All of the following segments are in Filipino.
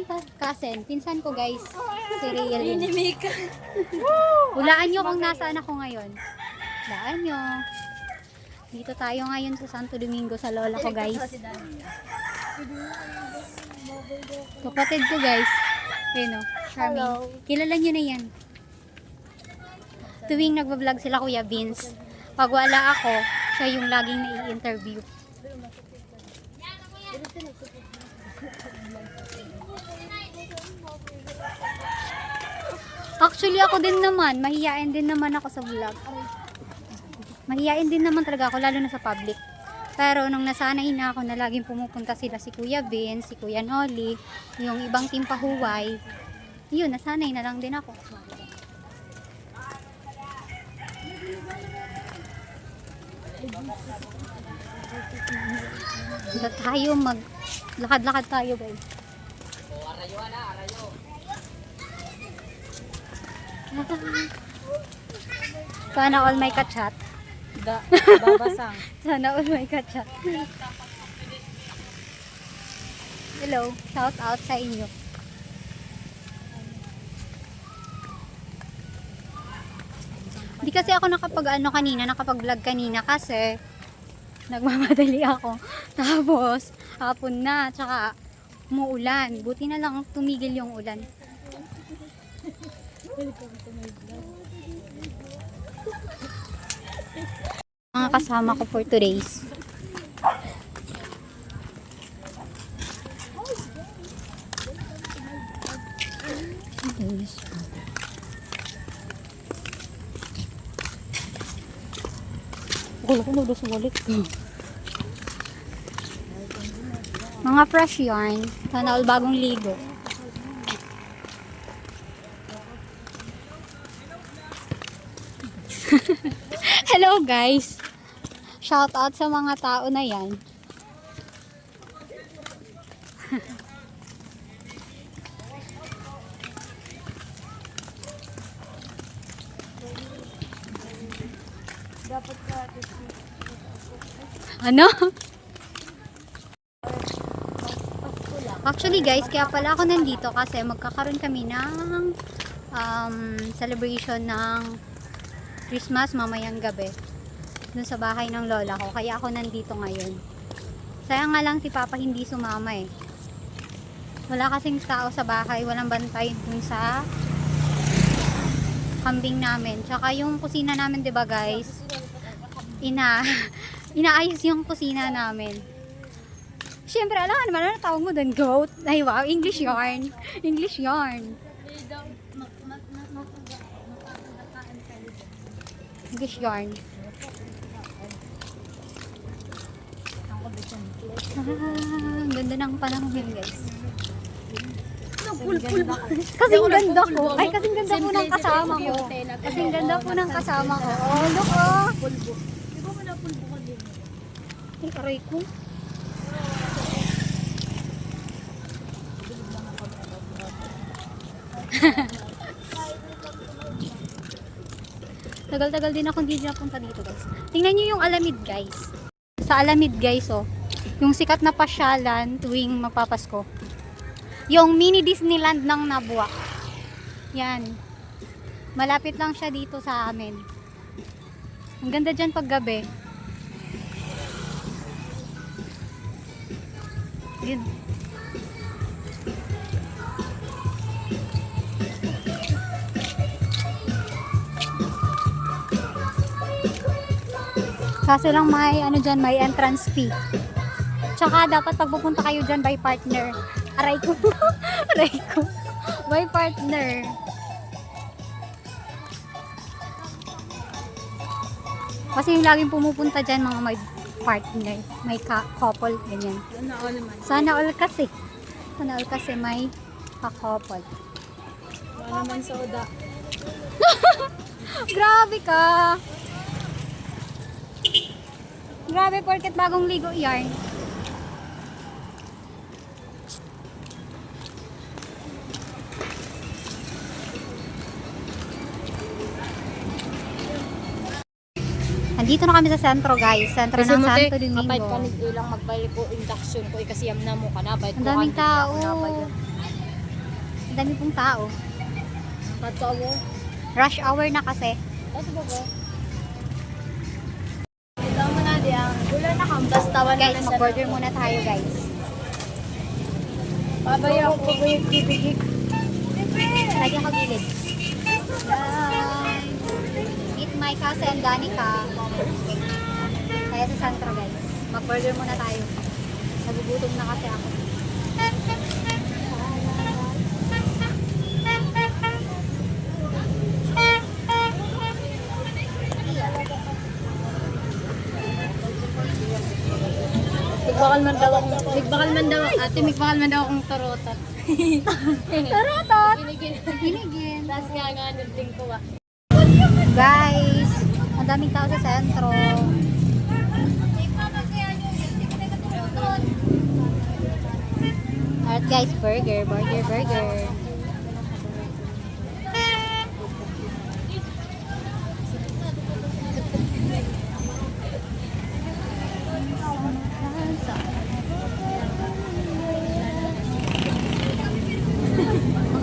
my cousin. Pinsan ko guys. Si Riel. Mika. Hulaan nyo kung nasaan ako ngayon. Hulaan nyo. Dito tayo ngayon sa Santo Domingo sa lola ko guys. Kapatid ko guys. Ayun o, Charmaine. Kilala nyo na yan. Tuwing nagbablog sila Kuya Vince, pag wala ako, siya yung laging nai-interview. Actually ako din naman, mahihain din naman ako sa vlog. Mahihain din naman talaga ako, lalo na sa public. Pero nung nasanay na ako na laging pumupunta sila si Kuya Vince, si Kuya Noli, yung ibang team pahuway, yun, nasanay na lang din ako. Lakad-lakad tayo guys. Sana all may kachat. Babasang. Sana all may kachat. Hello, shout out sa inyo. Hindi kasi ako nakapag-vlog kanina kasi nagmamadali ako. Tapos, hapon na, tsaka umuulan. Buti na lang tumigil yung ulan. Mga kasama ko for today's. Wala ko na sa wallet ko. Mga fresh yarn. Sana all bagong ligo. Hello guys. Shout out sa mga tao na yan. Ano? Actually guys, kaya pala ako nandito kasi magkakaroon kami ng celebration ng Christmas mamayang gabi dun sa bahay ng lola ko. Kaya ako nandito ngayon. Sayang nga lang si Papa hindi sumama eh. Wala kasing tao sa bahay, walang bantay dun sa kambing namin. Tsaka yung kusina namin, 'di ba guys? Inaayos yung kusina namin. Siyempre, alam nga naman, ano tawag mo doon? Goat? Ay, wow, English yarn. English yarn. English yarn. Ang ganda ng panahon yun, guys. Kasing ganda ko. Ay, kasing ganda po ng kasama ko. Kasing ganda po ng kasama ko. Oh, look, oh. Di ba wala pulbo ko din? Ay, aray ko. Tagal-tagal din ako hindi napunta dito guys. Tingnan nyo yung Alamid guys. Sa Alamid guys oh. Yung sikat na pasyalan tuwing magpapasko. Yung mini Disneyland ng Nabua. Yan. Malapit lang siya dito sa amin. Ang ganda dyan pag gabi. Yun. Kaso lang may ano dyan, may entrance fee. Tsaka dapat pag pupunta kayo dyan by partner. Aray ko. Aray ko. By partner. Kasi yung laging pumupunta dyan mga may partner. May couple. Ganyan. Sana all man. Sana all kasi. Sana all kasi may ka-couple. Wala naman soda. Grabe ka. Grabe, porket bagong ligo yarn. Nandito na kami sa sentro guys. Sentro ng Santo Domingo. Kapag panig ilang magbalik ko induction ko kasi yam na mo ka na. Ang daming tao. Ang dami pong tao. Patawo. Rush hour na kasi. Ito ba ba? Ito mo na diyan. Wala na kang bastawan Guys, mag-order muna tayo guys. Babaya ko ba yung bibigik? Lagi ako gilid. Guys. Meet my cousin Danica. Kaya sa Santro guys. Mag-order muna tayo. Nagugutom na kasi ako. Migbakal man daw, ate, migbakal man daw akong tarotat. Tarotot! Binigin. Binigin. Tapos nga nagting ko ba? Guys, ang daming tao sa sentro. Alright guys, burger.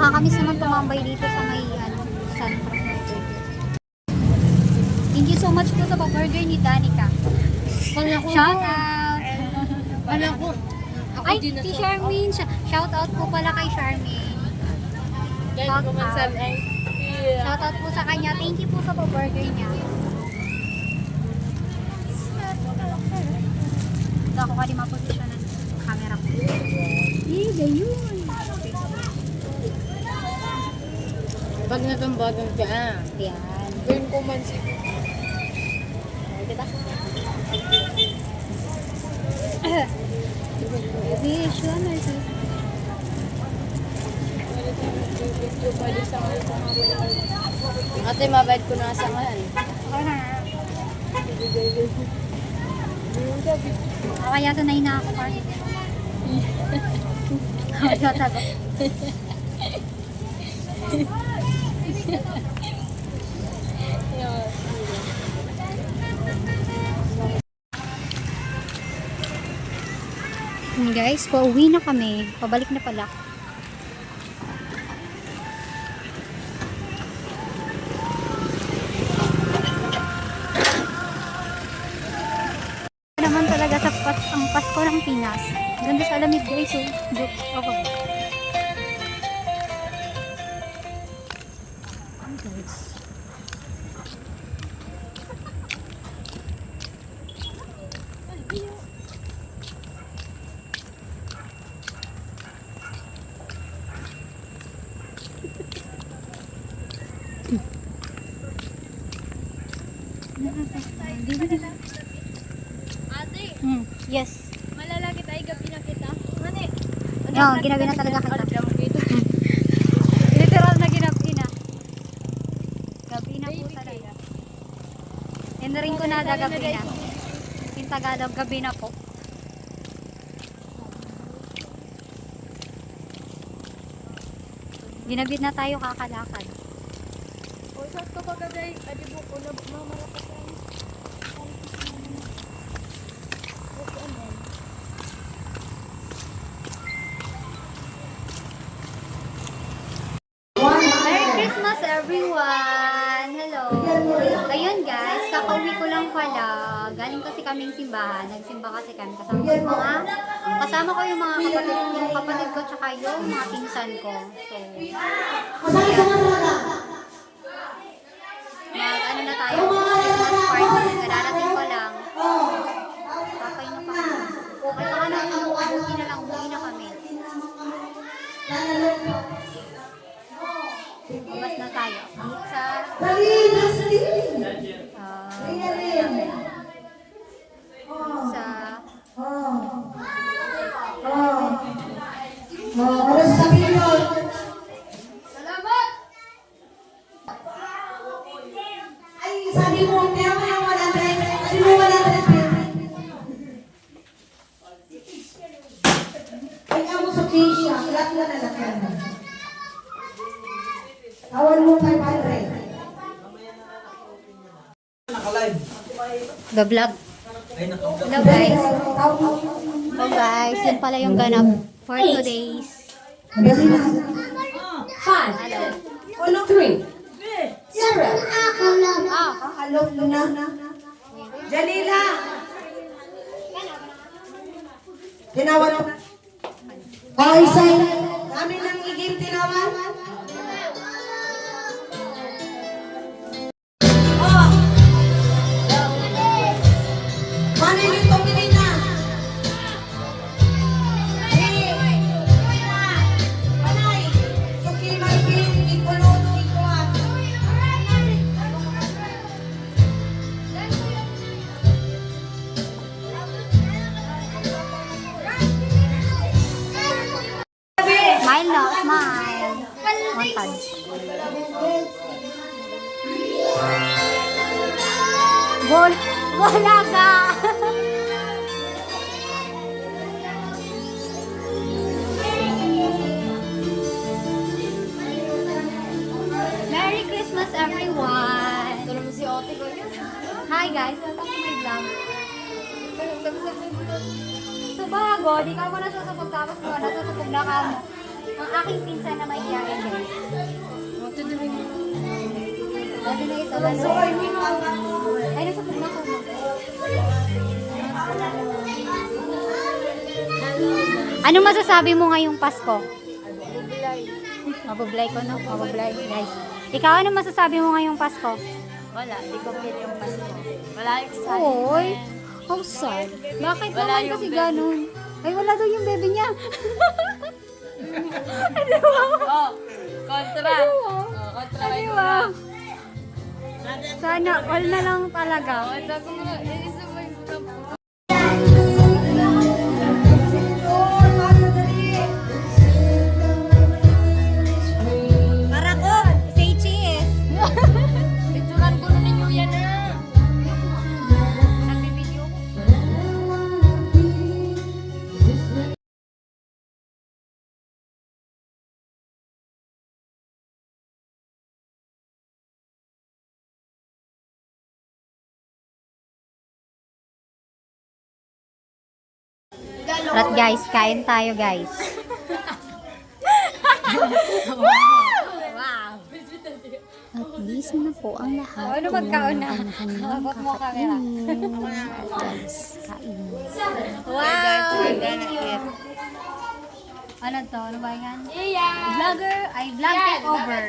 Nakakamiss naman tumambay dito sa may sentro. Thank you so much po sa burger ni Danica. Shout out! Alam ko. Ay, si Charmaine. Shout out po pala kay Charmaine. Ganyan ko man sa ay. Shout out po sa kanya. Thank you po sa burger niya. Ito ako kali maposisyon ng camera ko. Yun. Pag natumbagan ka, Yan. gawin ko man si Diba? Vision or sis? pwede sa ate, mabait ko na sa ngayon. O kaya sanay na ako pa. Kaya sabi. Guys, pauwi na kami. Pabalik na pala. Naman talaga sa ang Pasko ng Pinas. Ganda sa alamid guys. Oh. Joke. Okay. Guys. Ate, Yes. malalaki tayo gabi na kita. Mani. No, ginabi na talaga kita. Alam mo dito. Literal na ginabi na. Gabi na po talaga. Yan na rin ko na gabi na. In Tagalog, gabi na po. Ginabit na tayo kakalakad. O, saan ka ba gaday? Adi mo ko na mamarakas yan. Merry Christmas everyone! Hello! Ayun guys, kakauwi ko lang pala. Galing kasi kaming simbahan. Nagsimba kasi kami. Kasama ko yung mga kapatid ko tsaka yung mga pinsan ko. So, ano na tayo? Christmas party. Kararating ko lang. Papay na pa kami. Okay, baka na umuwi na lang. Umuwi na kami. Labas na tayo. Pizza. Pizza. Salamat! Ay, sabi mo, kaya mo yung 100. Sabi mo 100. Ay, amo sa Asia. Lahat na lalakyan. Tawan mo 500. The vlog. Hello guys. So guys, yun pala yung ganap for today's Kasi na. 5, 3, 0. Hello na. Jalila. Tinawag mo. Ay, say. Kami nang igim tinawag. Oh. Paano yung tumili na? Panay. Suki Marvin, Ikulot, Ikuat. Smile na, smile. One punch. Wala ka! Merry Christmas, everyone! Ito naman si Ote ko yun. Hi guys, welcome to my vlog. So bago, di ka mo nasusupog tapos mo nasusupog na ka mo. Ang aking pinsan na may iyakin guys. Ote na rin. Dati na ito. Ay, nasupog na ko. Anong masasabi mo ngayong Pasko? Mabublay ko no? Mabublay guys. Ikaw, anong masasabi mo ngayong Pasko? Wala, di ko feel yung Pasko. Wala yung excitement. Oy, how sad. Bakit Wala naman yung kasi baby. ganun? Ay, wala daw yung baby niya. Oh, kontra. Oh, kontra kayo Diba? Sana all na lang talaga. Ito ko nga, isa mo yung Para ko, say cheese. picturean ko na ninyo yan ah. Nagbibideo ko. At guys, kain tayo guys. Wow. At least na po ang lahat. Ano magkaon na? Abot mo camera. Guys, kain. Wow! Ano to? Ano ba yan? Vlogger? Ay, vlog takeover.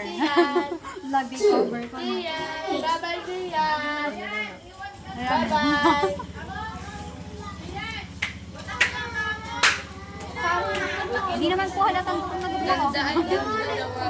Vlog takeover ko na. Bye-bye, Rian. Bye-bye. Hindi naman po halatang nag-vlog ako. Daan yung dalawa.